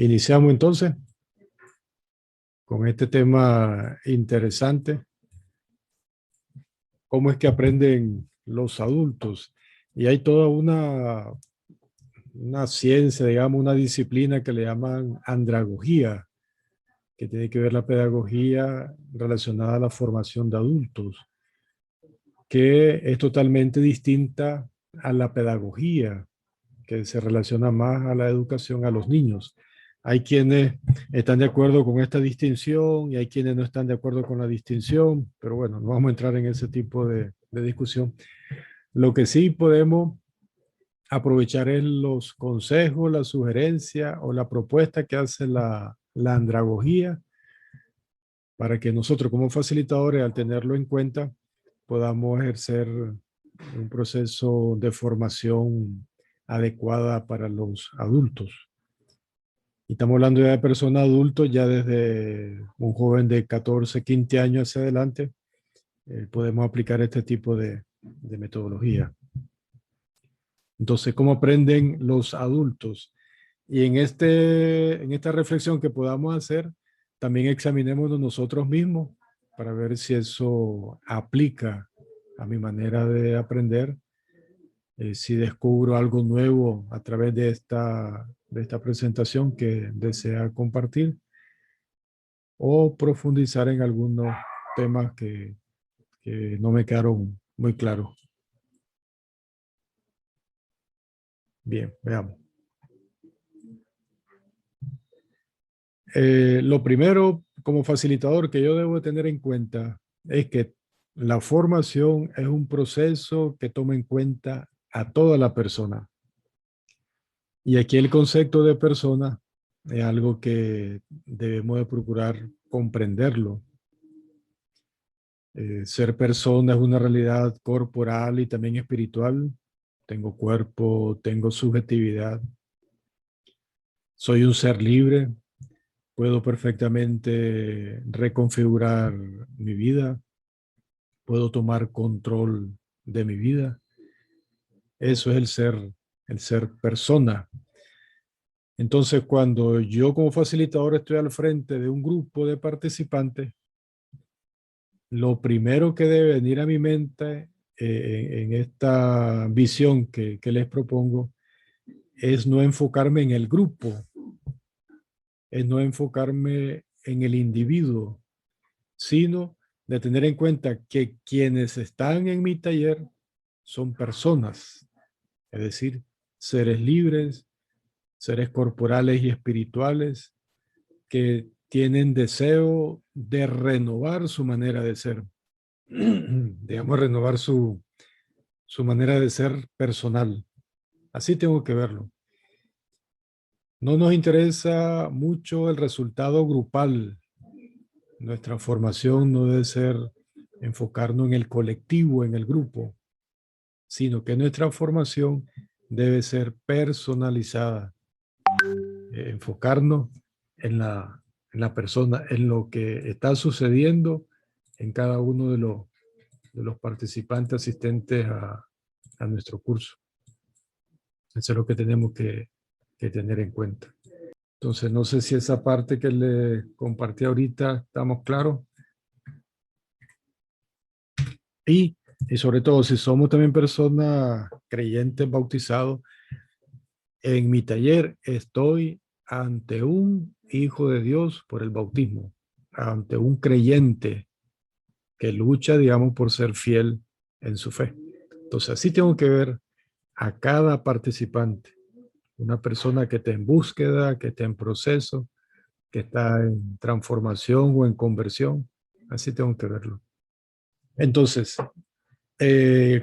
Iniciamos entonces con este tema interesante. ¿Cómo es que aprenden los adultos? Y hay toda una ciencia, digamos, una disciplina que le llaman andragogía, que tiene que ver la pedagogía relacionada a la formación de adultos, que es totalmente distinta a la pedagogía, que se relaciona más a la educación a los niños. Hay quienes están de acuerdo con esta distinción y hay quienes no están de acuerdo con la distinción, pero bueno, no vamos a entrar en ese tipo de discusión. Lo que sí podemos aprovechar es los consejos, la sugerencia o la propuesta que hace la andragogía para que nosotros como facilitadores, al tenerlo en cuenta, podamos ejercer un proceso de formación adecuada para los adultos. Y estamos hablando ya de personas adultos, ya desde un joven de 14, 15 años hacia adelante, podemos aplicar este tipo de metodología. Entonces, ¿cómo aprenden los adultos? Y en esta reflexión que podamos hacer, también examinémonos nosotros mismos para ver si eso aplica a mi manera de aprender, si descubro algo nuevo a través de esta presentación que desea compartir o profundizar en algunos temas que no me quedaron muy claros. Bien, veamos. Lo primero, como facilitador, que yo debo tener en cuenta es que la formación es un proceso que toma en cuenta a toda la persona. Y aquí el concepto de persona es algo que debemos de procurar comprenderlo. Ser persona es una realidad corporal y también espiritual. Tengo cuerpo, tengo subjetividad. Soy un ser libre. Puedo perfectamente reconfigurar mi vida. Puedo tomar control de mi vida. Eso es el ser persona. Entonces, cuando yo como facilitador estoy al frente de un grupo de participantes, lo primero que debe venir a mi mente en esta visión que les propongo es no enfocarme en el grupo, es no enfocarme en el individuo, sino de tener en cuenta que quienes están en mi taller son personas, es decir, seres libres, seres corporales y espirituales que tienen deseo de renovar su manera de ser, digamos, renovar su manera de ser personal. Así tengo que verlo. No nos interesa mucho el resultado grupal. Nuestra formación no debe ser enfocarnos en el colectivo, en el grupo, sino que nuestra formación debe ser personalizada, enfocarnos en la persona, en lo que está sucediendo en cada uno de los participantes asistentes a nuestro curso. Eso es lo que tenemos que tener en cuenta. Entonces, no sé si esa parte que le compartí ahorita estamos claros. Y sobre todo, si somos también personas creyentes bautizados, en mi taller estoy ante un hijo de Dios por el bautismo, ante un creyente que lucha, digamos, por ser fiel en su fe. Entonces, así tengo que ver a cada participante. Una persona que está en búsqueda, que está en proceso, que está en transformación o en conversión. Así tengo que verlo. Entonces,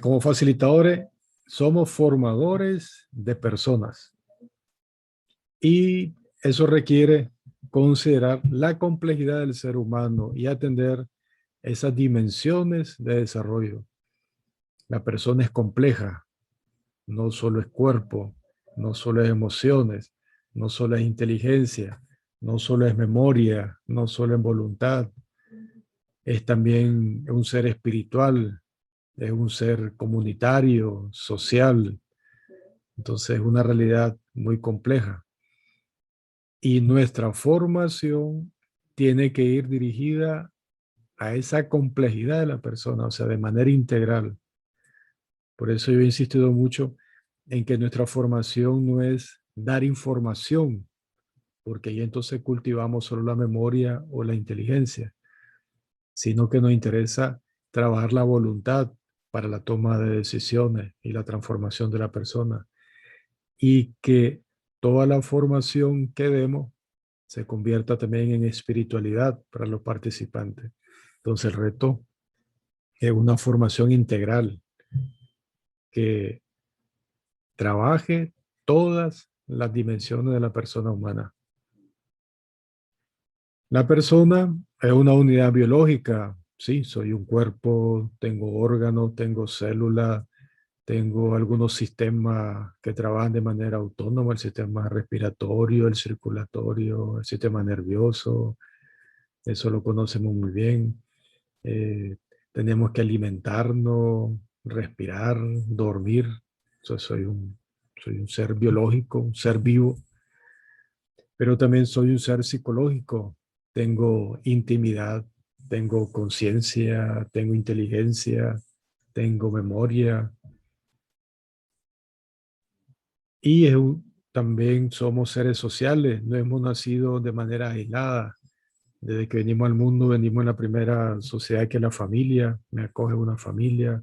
como facilitadores, somos formadores de personas y eso requiere considerar la complejidad del ser humano y atender esas dimensiones de desarrollo. La persona es compleja, no solo es cuerpo, no solo es emociones, no solo es inteligencia, no solo es memoria, no solo es voluntad, es también un ser espiritual, es un ser comunitario, social. Entonces es una realidad muy compleja. Y nuestra formación tiene que ir dirigida a esa complejidad de la persona, o sea, de manera integral. Por eso yo he insistido mucho en que nuestra formación no es dar información, porque ahí entonces cultivamos solo la memoria o la inteligencia, sino que nos interesa trabajar la voluntad para la toma de decisiones y la transformación de la persona, y que toda la formación que demos se convierta también en espiritualidad para los participantes. Entonces el reto es una formación integral que trabaje todas las dimensiones de la persona humana. La persona es una unidad biológica. Sí, soy un cuerpo, tengo órganos, tengo células, tengo algunos sistemas que trabajan de manera autónoma, el sistema respiratorio, el circulatorio, el sistema nervioso, eso lo conocemos muy bien. Eh, Tenemos que alimentarnos, respirar, dormir. Soy un ser biológico, un ser vivo, pero también soy un ser psicológico. Tengo intimidad, tengo conciencia, tengo inteligencia, tengo memoria y también somos seres sociales, no hemos nacido de manera aislada. Desde que venimos al mundo, venimos en la primera sociedad que es la familia, me acoge una familia,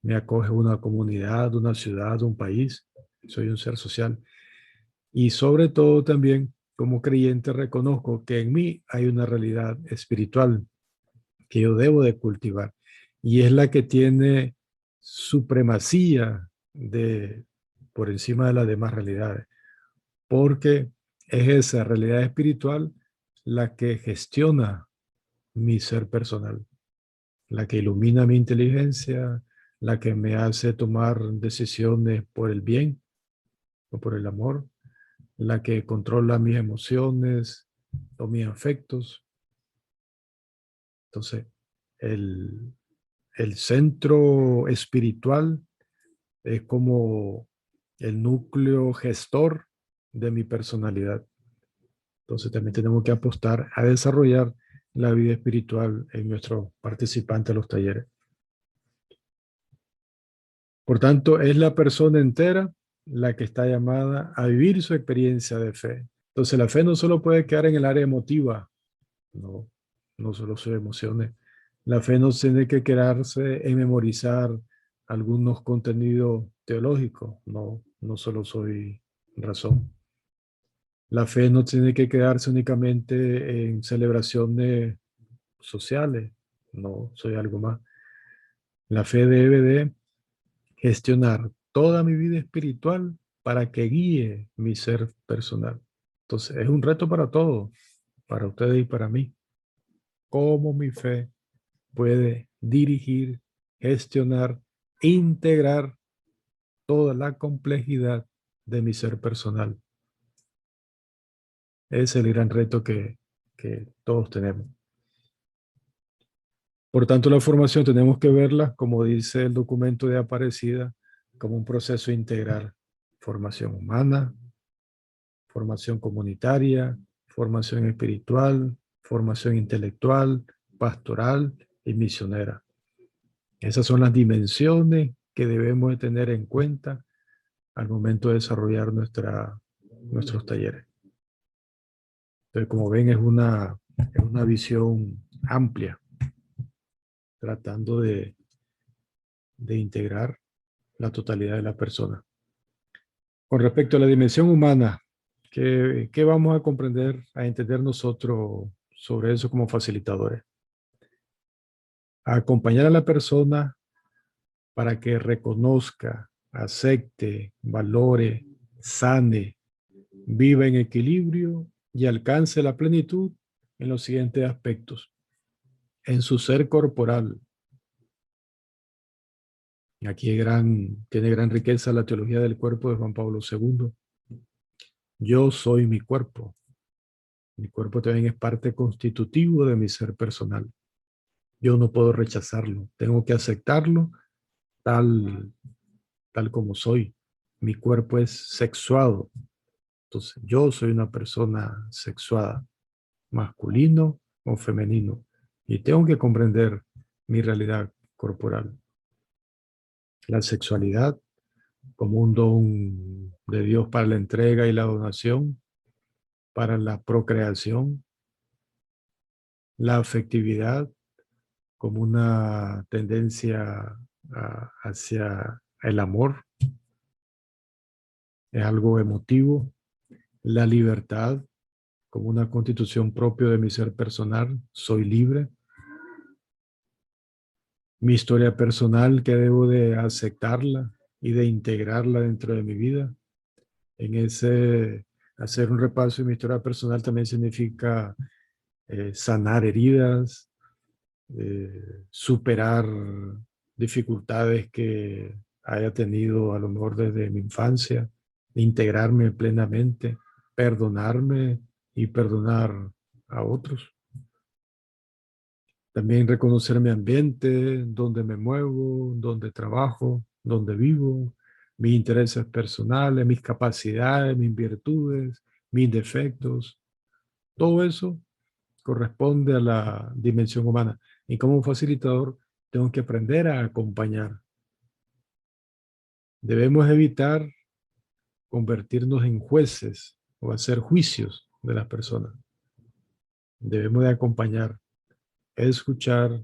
me acoge una comunidad, una ciudad, un país. Soy un ser social. Y sobre todo también, como creyente, reconozco que en mí hay una realidad espiritual que yo debo de cultivar. Y es la que tiene supremacía por encima de las demás realidades. Porque es esa realidad espiritual la que gestiona mi ser personal, la que ilumina mi inteligencia, la que me hace tomar decisiones por el bien o por el amor, la que controla mis emociones o mis afectos. Entonces, el, el centro espiritual es como el núcleo gestor de mi personalidad. Entonces, también tenemos que apostar a desarrollar la vida espiritual en nuestros participantes de los talleres. Por tanto, es la persona entera la que está llamada a vivir su experiencia de fe. Entonces, la fe no solo puede quedar en el área emotiva, no, no solo sus emociones. La fe no tiene que quedarse en memorizar algunos contenidos teológicos, no, no solo soy razón. La fe no tiene que quedarse únicamente en celebraciones sociales, no, soy algo más. La fe debe de gestionar toda mi vida espiritual para que guíe mi ser personal. Entonces, es un reto para todos, para ustedes y para mí. Cómo mi fe puede dirigir, gestionar, integrar toda la complejidad de mi ser personal. Es el gran reto que todos tenemos. Por tanto, la formación tenemos que verla, como dice el documento de Aparecida, como un proceso integral. Formación humana, formación comunitaria, formación espiritual, formación intelectual, pastoral y misionera. Esas son las dimensiones que debemos de tener en cuenta al momento de desarrollar nuestros talleres. Entonces, como ven, es una visión amplia, tratando de integrar la totalidad de la persona. Con respecto a la dimensión humana, ¿qué vamos a comprender, a entender nosotros sobre eso como facilitadores? A acompañar a la persona para que reconozca, acepte, valore, sane, viva en equilibrio y alcance la plenitud en los siguientes aspectos. En su ser corporal. Aquí tiene gran riqueza la teología del cuerpo de Juan Pablo II. Yo soy mi cuerpo. Mi cuerpo también es parte constitutivo de mi ser personal. Yo no puedo rechazarlo. Tengo que aceptarlo tal como soy. Mi cuerpo es sexuado. Entonces, yo soy una persona sexuada, masculino o femenino, y tengo que comprender mi realidad corporal. La sexualidad como un don de Dios para la entrega y la donación, para la procreación, la afectividad como una tendencia hacia el amor, es algo emotivo, la libertad como una constitución propia de mi ser personal, soy libre, mi historia personal que debo de aceptarla y de integrarla dentro de mi vida. En ese hacer un repaso de mi historia personal también significa sanar heridas, superar dificultades que haya tenido a lo mejor desde mi infancia, integrarme plenamente, perdonarme y perdonar a otros. También reconocer mi ambiente, donde me muevo, donde trabajo, donde vivo, mis intereses personales, mis capacidades, mis virtudes, mis defectos. Todo eso corresponde a la dimensión humana. Y como facilitador, tengo que aprender a acompañar. Debemos evitar convertirnos en jueces o hacer juicios de las personas. Debemos de acompañar, escuchar,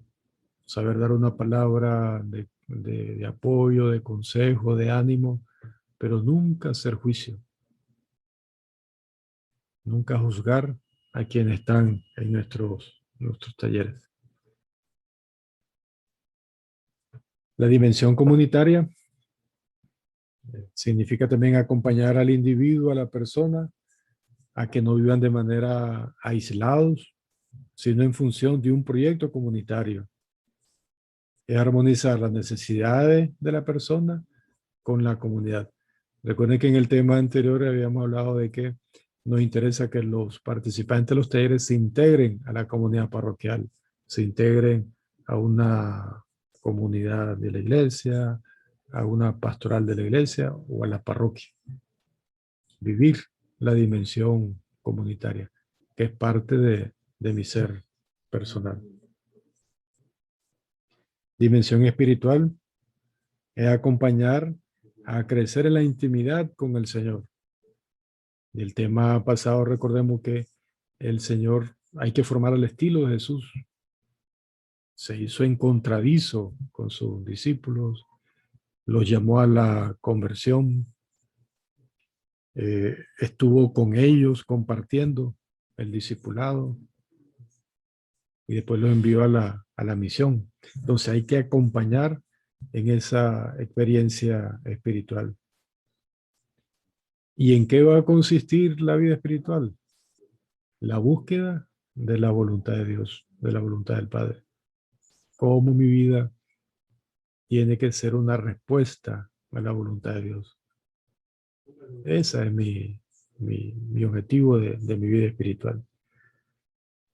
saber dar una palabra de apoyo, de consejo, de ánimo, pero nunca hacer juicio, nunca juzgar a quienes están en nuestros talleres. La dimensión comunitaria significa también acompañar al individuo, a la persona, a que no vivan de manera aislados, sino en función de un proyecto comunitario. Es armonizar las necesidades de la persona con la comunidad. Recuerden que en el tema anterior habíamos hablado de que nos interesa que los participantes de los talleres se integren a la comunidad parroquial, se integren a una comunidad de la iglesia, a una pastoral de la iglesia o a la parroquia. Vivir la dimensión comunitaria, que es parte de mi ser personal. Dimensión espiritual es acompañar a crecer en la intimidad con el Señor. Y el tema pasado, recordemos que el Señor hay que formar al estilo de Jesús. Se hizo encontradizo con sus discípulos, los llamó a la conversión, estuvo con ellos compartiendo el discipulado y después los envió a la misión. Entonces hay que acompañar en esa experiencia espiritual. ¿Y en qué va a consistir la vida espiritual? La búsqueda de la voluntad de Dios, de la voluntad del Padre. Cómo mi vida tiene que ser una respuesta a la voluntad de Dios. Ese es mi objetivo de mi vida espiritual.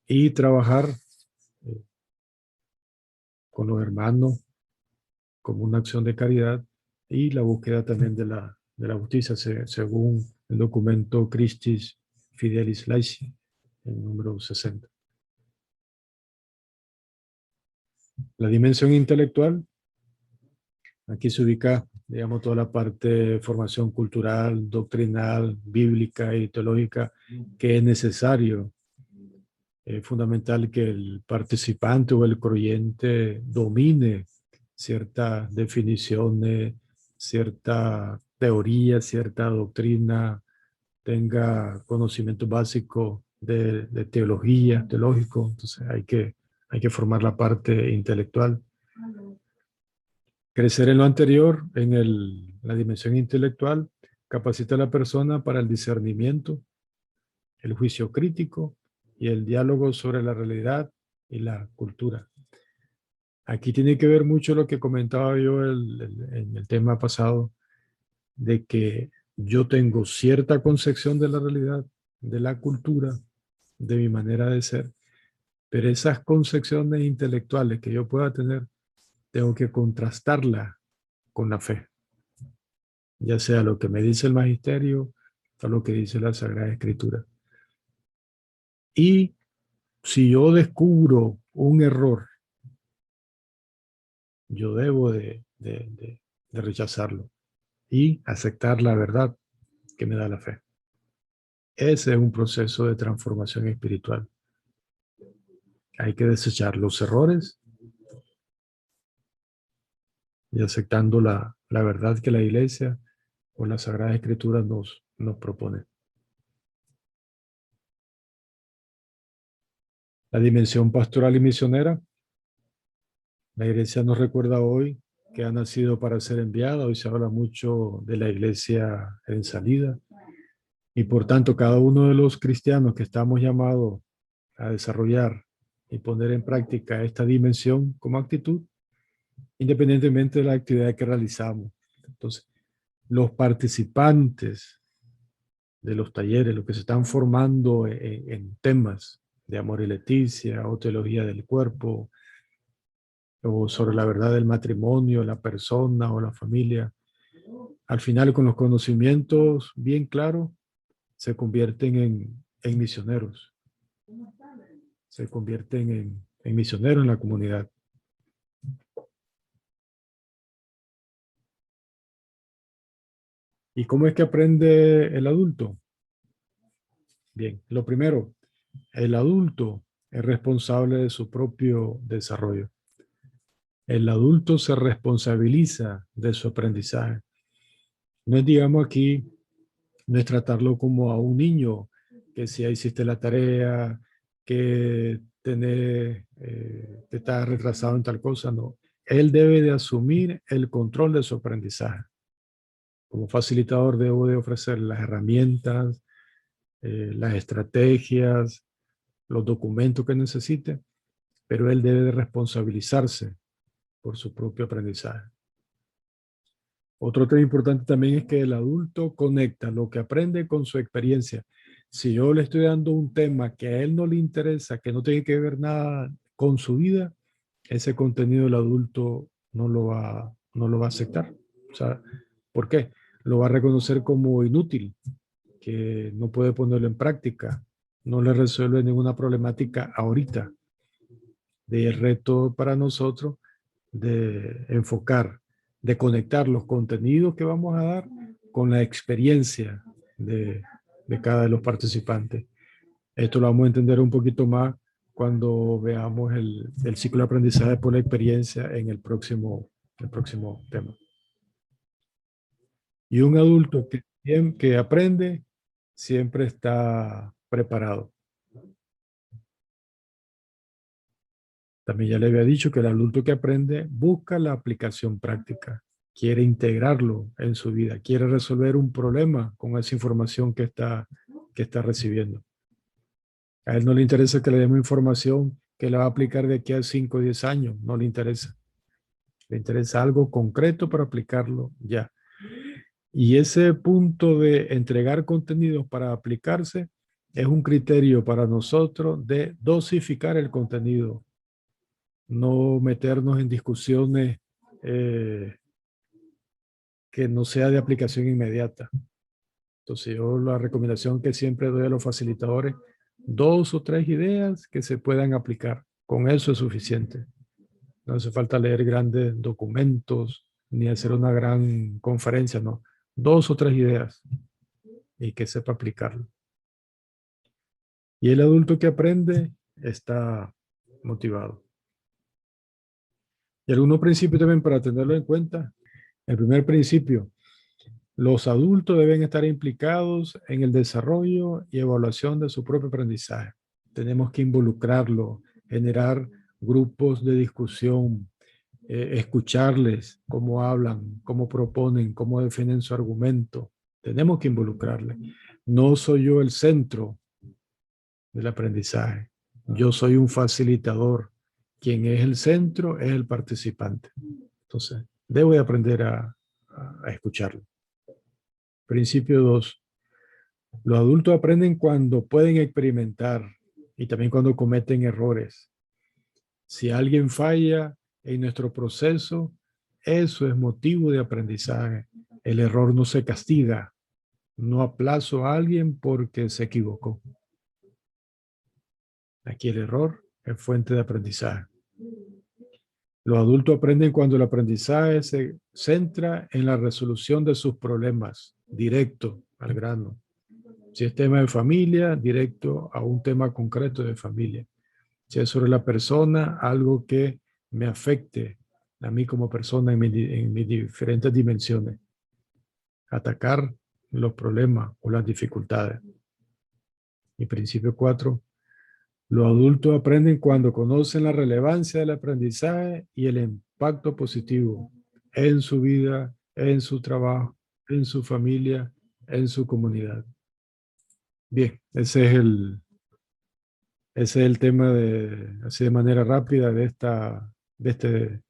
Y trabajar eh, con los hermanos como una acción de caridad y la búsqueda también de la justicia, según el documento Christis Fidelis Laici, el número 60. La dimensión intelectual, aquí se ubica, digamos, toda la parte de formación cultural, doctrinal, bíblica y teológica que es necesario. Es fundamental que el participante o el creyente domine ciertas definiciones, cierta teoría, cierta doctrina, tenga conocimiento básico de teología, teológico. Entonces hay que formar la parte intelectual. Crecer en lo anterior, en la dimensión intelectual, capacita a la persona para el discernimiento, el juicio crítico y el diálogo sobre la realidad y la cultura. Aquí tiene que ver mucho lo que comentaba yo en el tema pasado, de que yo tengo cierta concepción de la realidad, de la cultura, de mi manera de ser, pero esas concepciones intelectuales que yo pueda tener, tengo que contrastarlas con la fe, ya sea lo que me dice el magisterio Esto es lo que dice la Sagrada Escritura. Y si yo descubro un error, yo debo de rechazarlo y aceptar la verdad que me da la fe. Ese es un proceso de transformación espiritual. Hay que desechar los errores y aceptando la verdad que la Iglesia o la Sagrada Escritura nos propone. La dimensión pastoral y misionera. La Iglesia nos recuerda hoy que ha nacido para ser enviada. Hoy se habla mucho de la Iglesia en salida. Y por tanto, cada uno de los cristianos que estamos llamados a desarrollar y poner en práctica esta dimensión como actitud, independientemente de la actividad que realizamos. Entonces, los participantes de los talleres, los que se están formando en temas de amor y leticia, o teología del cuerpo, o sobre la verdad del matrimonio, la persona o la familia, al final con los conocimientos bien claros, se convierten en misioneros. Se convierten en misioneros en la comunidad. ¿Y cómo es que aprende el adulto? Bien, lo primero, el adulto es responsable de su propio desarrollo. El adulto se responsabiliza de su aprendizaje. No es, digamos aquí, no es tratarlo como a un niño, que si ya hiciste la tarea, que te estás retrasado en tal cosa, no. Él debe de asumir el control de su aprendizaje. Como facilitador debo de ofrecer las herramientas, las estrategias, los documentos que necesite, pero él debe de responsabilizarse por su propio aprendizaje. Otro tema importante también es que el adulto conecta lo que aprende con su experiencia. Si yo le estoy dando un tema que a él no le interesa, que no tiene que ver nada con su vida, ese contenido el adulto no lo va a aceptar. O sea, ¿por qué? Lo va a reconocer como inútil, que no puede ponerlo en práctica, no le resuelve ninguna problemática ahorita. De reto para nosotros de enfocar, de conectar los contenidos que vamos a dar con la experiencia de cada de los participantes. Esto lo vamos a entender un poquito más cuando veamos el ciclo de aprendizaje por la experiencia en el próximo tema. Y un adulto que aprende siempre está preparado. También ya le había dicho que el adulto que aprende busca la aplicación práctica, quiere integrarlo en su vida, quiere resolver un problema con esa información que está recibiendo. A él no le interesa que le demos información que la va a aplicar de aquí a 5 o 10 años, no le interesa. Le interesa algo concreto para aplicarlo ya. Y ese punto de entregar contenidos para aplicarse es un criterio para nosotros de dosificar el contenido, no meternos en discusiones que no sea de aplicación inmediata. Entonces yo la recomendación que siempre doy a los facilitadores, 2 o 3 ideas que se puedan aplicar. Con eso es suficiente. No hace falta leer grandes documentos ni hacer una gran conferencia, no. 2 o 3 ideas y que sepa aplicarlo. Y el adulto que aprende está motivado. Y algunos principios también para tenerlo en cuenta. El primer principio, los adultos deben estar implicados en el desarrollo y evaluación de su propio aprendizaje. Tenemos que involucrarlo, generar grupos de discusión, escucharles cómo hablan, cómo proponen, cómo defienden su argumento. Tenemos que involucrarles. No soy yo el centro del aprendizaje. Yo soy un facilitador. Quien es el centro es el participante. Entonces, debo de aprender a escucharlo. Principio 2. Los adultos aprenden cuando pueden experimentar y también cuando cometen errores. Si alguien falla en nuestro proceso, eso es motivo de aprendizaje. El error no se castiga, No aplazo a alguien porque se equivocó. Aquí el error es fuente de aprendizaje. Los adultos aprenden cuando el aprendizaje se centra en la resolución de sus problemas, directo al grano. Si es tema de familia, directo a un tema concreto de familia. Si es sobre la persona, algo que me afecte a mí como persona en mis diferentes dimensiones. Atacar los problemas o las dificultades. Y principio 4. Los adultos aprenden cuando conocen la relevancia del aprendizaje y el impacto positivo en su vida, en su trabajo, en su familia, en su comunidad. Bien, ese es el tema así de manera rápida de este,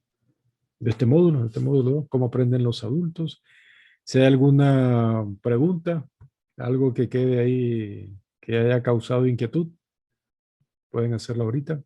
de este módulo 2, cómo aprenden los adultos. Si hay alguna pregunta, algo que quede ahí que haya causado inquietud, pueden hacerlo ahorita.